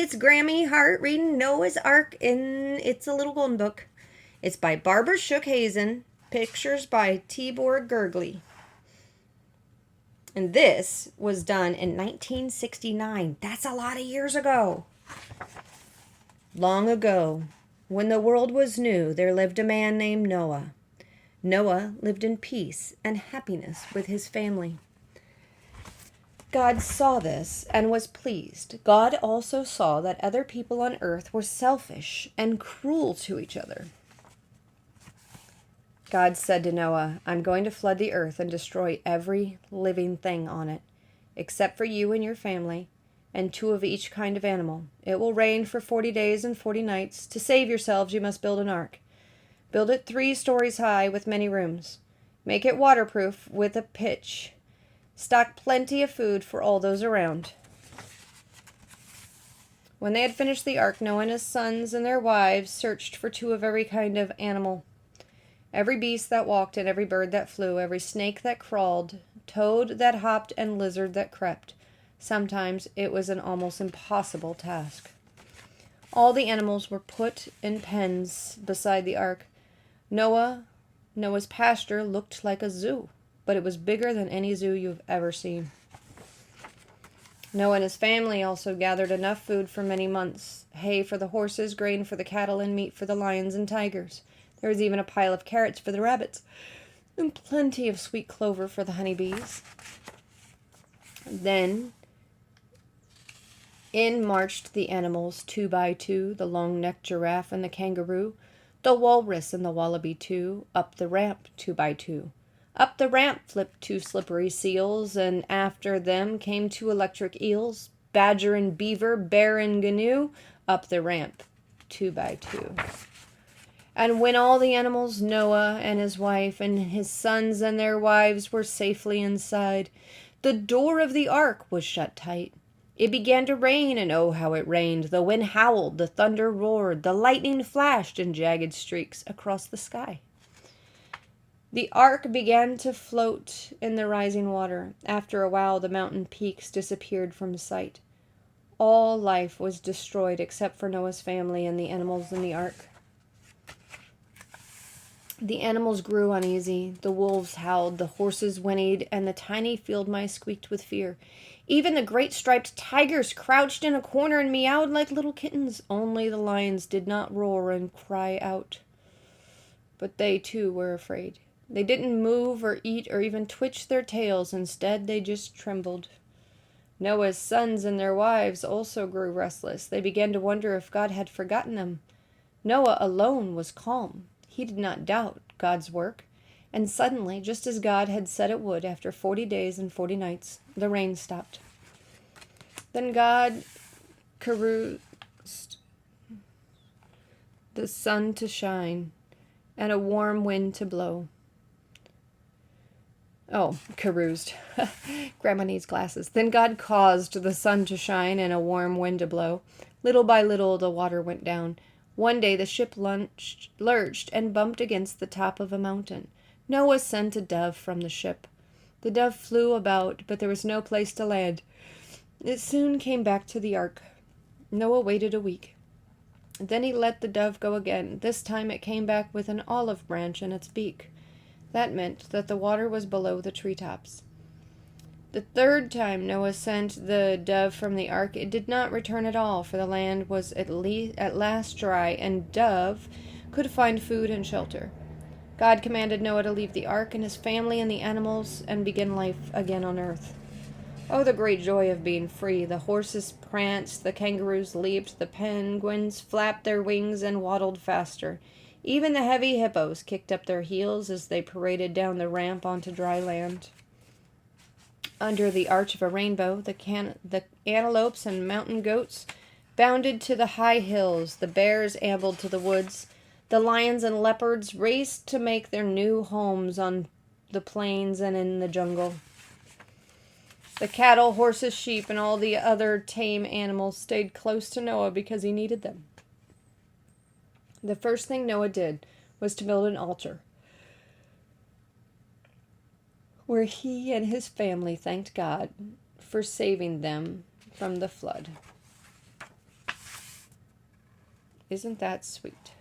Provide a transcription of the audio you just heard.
It's Grammy Hart reading Noah's Ark in It's a Little Golden Book. It's by Barbara Shook-Hazen. Pictures by Tibor Gergely. And this was done in 1969. That's a lot of years ago. Long ago, when the world was new, there lived a man named Noah. Noah lived in peace and happiness with his family. God saw this and was pleased. God also saw that other people on earth were selfish and cruel to each other. God said to Noah, I'm going to flood the earth and destroy every living thing on it, except for you and your family, and 2 of each kind of animal. It will rain for 40 days and 40 nights. To save yourselves, you must build an ark. Build it 3 stories high with many rooms. Make it waterproof with a pitch. Stock plenty of food for all those around. When they had finished the ark, Noah and his sons and their wives searched for 2 of every kind of animal. Every beast that walked and every bird that flew, every snake that crawled, toad that hopped and lizard that crept. Sometimes it was an almost impossible task. All the animals were put in pens beside the ark. Noah's pasture looked like a zoo, but it was bigger than any zoo you've ever seen. Noah and his family also gathered enough food for many months. Hay for the horses, grain for the cattle, and meat for the lions and tigers. There was even a pile of carrots for the rabbits, and plenty of sweet clover for the honeybees. Then in marched the animals 2 by 2, the long-necked giraffe and the kangaroo, the walrus and the wallaby too, up the ramp 2 by 2. Up the ramp flipped 2 slippery seals, and after them came 2 electric eels, badger and beaver, bear and gnu, up the ramp 2 by 2. And when all the animals, Noah and his wife and his sons and their wives were safely inside, the door of the ark was shut tight. It began to rain, and oh, how it rained. The wind howled, the thunder roared, the lightning flashed in jagged streaks across the sky. The ark began to float in the rising water. After a while, the mountain peaks disappeared from sight. All life was destroyed except for Noah's family and the animals in the ark. The animals grew uneasy. The wolves howled, the horses whinnied, and the tiny field mice squeaked with fear. Even the great striped tigers crouched in a corner and meowed like little kittens. Only the lions did not roar and cry out. But they, too, were afraid. They didn't move or eat or even twitch their tails. Instead, they just trembled. Noah's sons and their wives also grew restless. They began to wonder if God had forgotten them. Noah alone was calm. He did not doubt God's work. And suddenly, just as God had said it would, after 40 days and 40 nights, the rain stopped. Then God caused the sun to shine and a warm wind to blow. Oh, caroused. Grandma needs glasses. Then God caused the sun to shine and a warm wind to blow. Little by little, the water went down. One day the ship lurched and bumped against the top of a mountain. Noah sent a dove from the ship. The dove flew about, but there was no place to land. It soon came back to the ark. Noah waited a week. Then he let the dove go again. This time it came back with an olive branch in its beak. That meant that the water was below the treetops. The 3rd time Noah sent the dove from the ark, it did not return at all, for the land was at last dry, and dove could find food and shelter. God commanded Noah to leave the ark and his family and the animals and begin life again on earth. Oh, the great joy of being free! The horses pranced, the kangaroos leaped, the penguins flapped their wings and waddled faster. Even the heavy hippos kicked up their heels as they paraded down the ramp onto dry land. Under the arch of a rainbow, the antelopes and mountain goats bounded to the high hills, the bears ambled to the woods, the lions and leopards raced to make their new homes on the plains and in the jungle. The cattle, horses, sheep, and all the other tame animals stayed close to Noah because he needed them. The first thing Noah did was to build an altar where he and his family thanked God for saving them from the flood. Isn't that sweet?